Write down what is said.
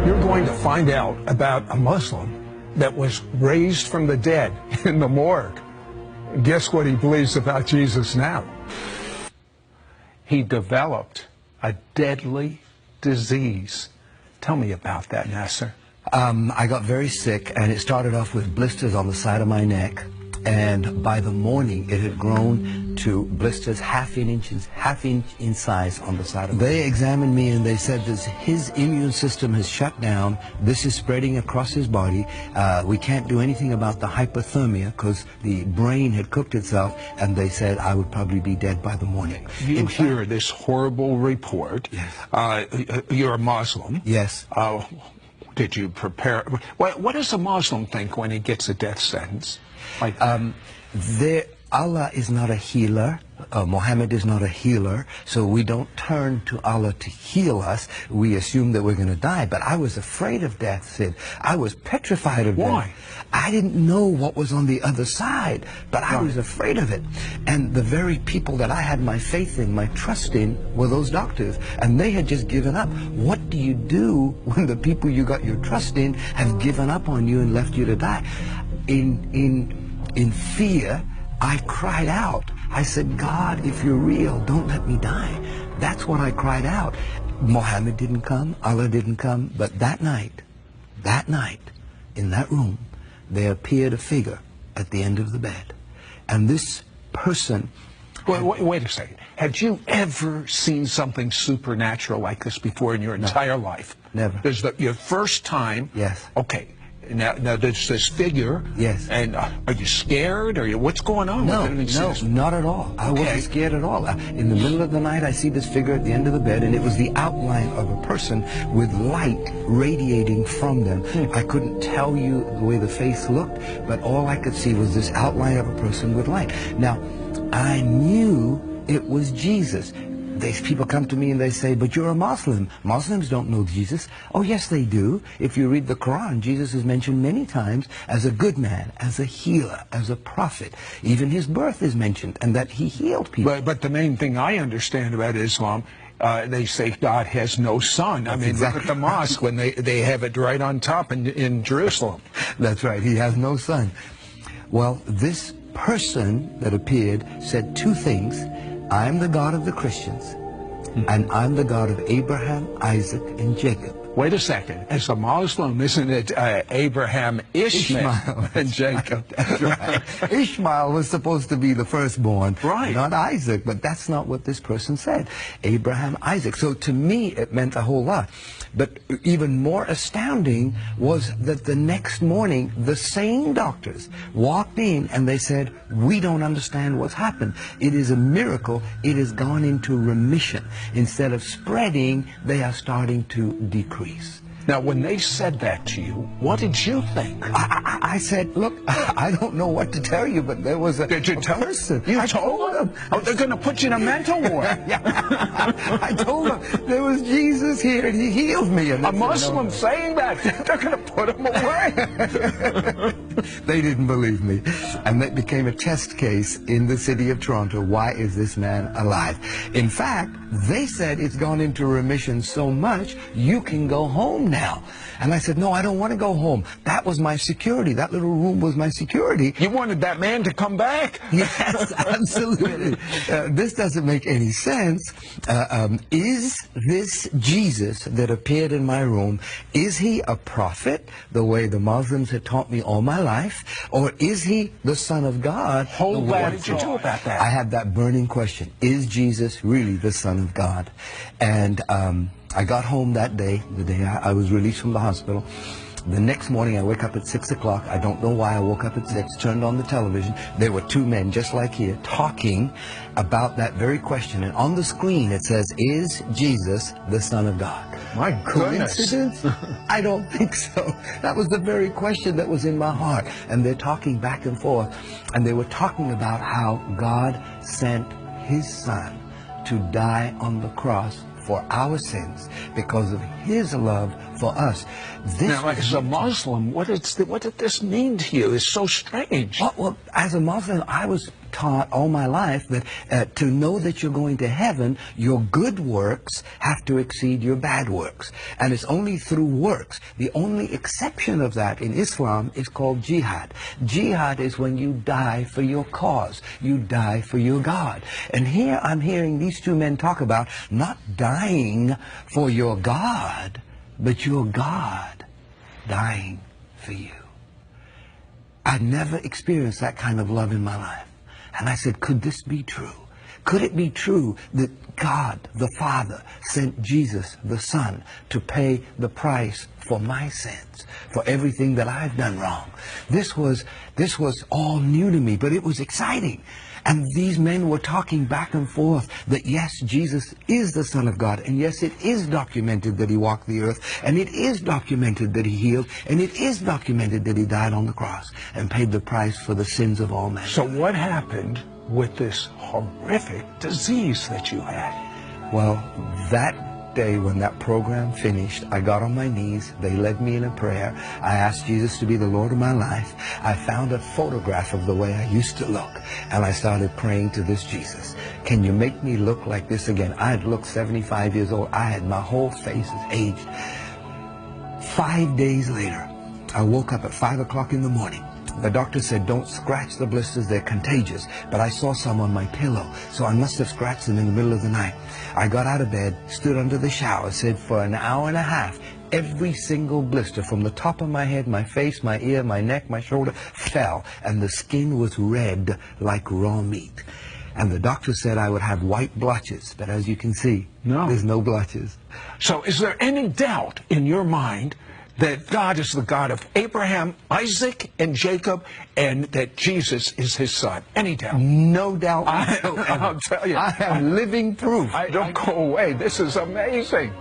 You're going to find out about a Muslim that was raised from the dead in the morgue. Guess what he believes about Jesus now? He developed a deadly disease. Tell me about that, Nasser. I got very sick, and it started off with blisters on the side of my neck. And by the morning, it had grown to blisters half inch in size on the side of my neck. They examined me and they said that his immune system has shut down. This is spreading across his body. We can't do anything about the hypothermia because the brain had cooked itself, and they said I would probably be dead by the morning. You hear this horrible report. Yes. You're a Muslim. Yes. Did you prepare? What does a Muslim think when he gets a death sentence? Like Allah is not a healer. Muhammad is not a healer, so we don't turn to Allah to heal us. We assume that we're going to die. But I was afraid of death, Sid. I was petrified of death. Why? I didn't know what was on the other side, but I was afraid of it. And the very people that I had my faith in, my trust in, were those doctors. And they had just given up. What do you do when the people you got your trust in have given up on you and left you to die? In fear, I cried out. I said, God, if you're real, don't let me die. That's what I cried out. Muhammad didn't come, Allah didn't come, but that night, in that room, there appeared a figure at the end of the bed. And this person... Wait a second. Had you ever seen something supernatural like this before in your entire life? Never. This is your first time? Yes. Okay. Now there's this figure. Yes. And are you scared? What's going on? No, not at all. I wasn't scared at all. In the middle of the night, I see this figure at the end of the bed, and it was the outline of a person with light radiating from them. I couldn't tell you the way the face looked, but all I could see was this outline of a person with light. Now, I knew it was Jesus. These people come to me and they say, but you're a Muslim. Muslims don't know Jesus. Oh, yes, they do. If you read the Quran, Jesus is mentioned many times as a good man, as a healer, as a prophet. Even his birth is mentioned, and that he healed people. But the main thing I understand about Islam, they say God has no son. I mean, look at the mosque when they have it right on top in Jerusalem. That's right. He has no son. Well, this person that appeared said two things. I'm the God of the Christians, and I'm the God of Abraham, Isaac, and Jacob. Wait a second. As a Muslim, isn't it Abraham, Ishmael, and Jacob? That's right. Ishmael was supposed to be the firstborn, right? Not Isaac, but that's not what this person said. Abraham, Isaac. So to me, it meant a whole lot. But even more astounding was that the next morning, the same doctors walked in and they said, we don't understand what's happened. It is a miracle. It has gone into remission. Instead of spreading, they are starting to decrease. Now, when they said that to you, what did you think? I said, look, I don't know what to tell you, but there was a person. You told them? Oh, they're going to put you in a mental ward. I told them there was Jesus here, and he healed me. And a Muslim saying that, they're going to put him away. They didn't believe me. And that became a test case in the city of Toronto. Why is this man alive? In fact, they said it's gone into remission so much, you can go home now. And I said, no, I don't want to go home. That was my security. That little room was my security. You wanted that man to come back? Yes, absolutely. This doesn't make any sense. Is this Jesus that appeared in my room, is he a prophet, the way the Muslims had taught me all my life? Or is he the Son of God? What did you do about that? I had that burning question. Is Jesus really the Son of God? And I got home that day, the day I was released from the hospital. The next morning I wake up at 6 o'clock. I don't know why I woke up at 6, turned on the television. There were two men just like here talking about that very question. And on the screen it says, is Jesus the Son of God? My goodness. Coincidence? I don't think so. That was the very question that was in my heart. And they're talking back and forth. And they were talking about how God sent his Son to die on the cross for our sins because of his love for us. Now, as a Muslim, what did this mean to you? It's so strange. Well, as a Muslim, I was taught all my life that to know that you're going to heaven, your good works have to exceed your bad works. And it's only through works. The only exception of that in Islam is called jihad. Jihad is when you die for your cause. You die for your God. And here I'm hearing these two men talk about not dying for your God, but your God dying for you. I'd never experienced that kind of love in my life. And I said, could this be true? Could it be true that God, the Father, sent Jesus, the Son, to pay the price for my sins, for everything that I've done wrong? This was all new to me, but it was exciting. And these men were talking back and forth that yes, Jesus is the Son of God, and yes, it is documented that he walked the earth, and it is documented that he healed, and it is documented that he died on the cross and paid the price for the sins of all men. So what happened with this horrific disease that you had? Well, that day when that program finished, I got on my knees. They led me in a prayer. I asked Jesus to be the Lord of my life. I found a photograph of the way I used to look, and I started praying to this Jesus. Can you make me look like this again? I had looked 75 years old. My whole face is aged. 5 days later, I woke up at 5 o'clock in the morning. The doctor said, don't scratch the blisters, they're contagious. But I saw some on my pillow, so I must have scratched them in the middle of the night. I got out of bed, stood under the shower, said for an hour and a half, every single blister from the top of my head, my face, my ear, my neck, my shoulder, fell. And the skin was red like raw meat. And the doctor said I would have white blotches, but as you can see, there's no blotches. So is there any doubt in your mind that God is the God of Abraham, Isaac, and Jacob, and that Jesus is his son? Any doubt? No doubt. I'll tell you. I am living proof. Don't go away. This is amazing.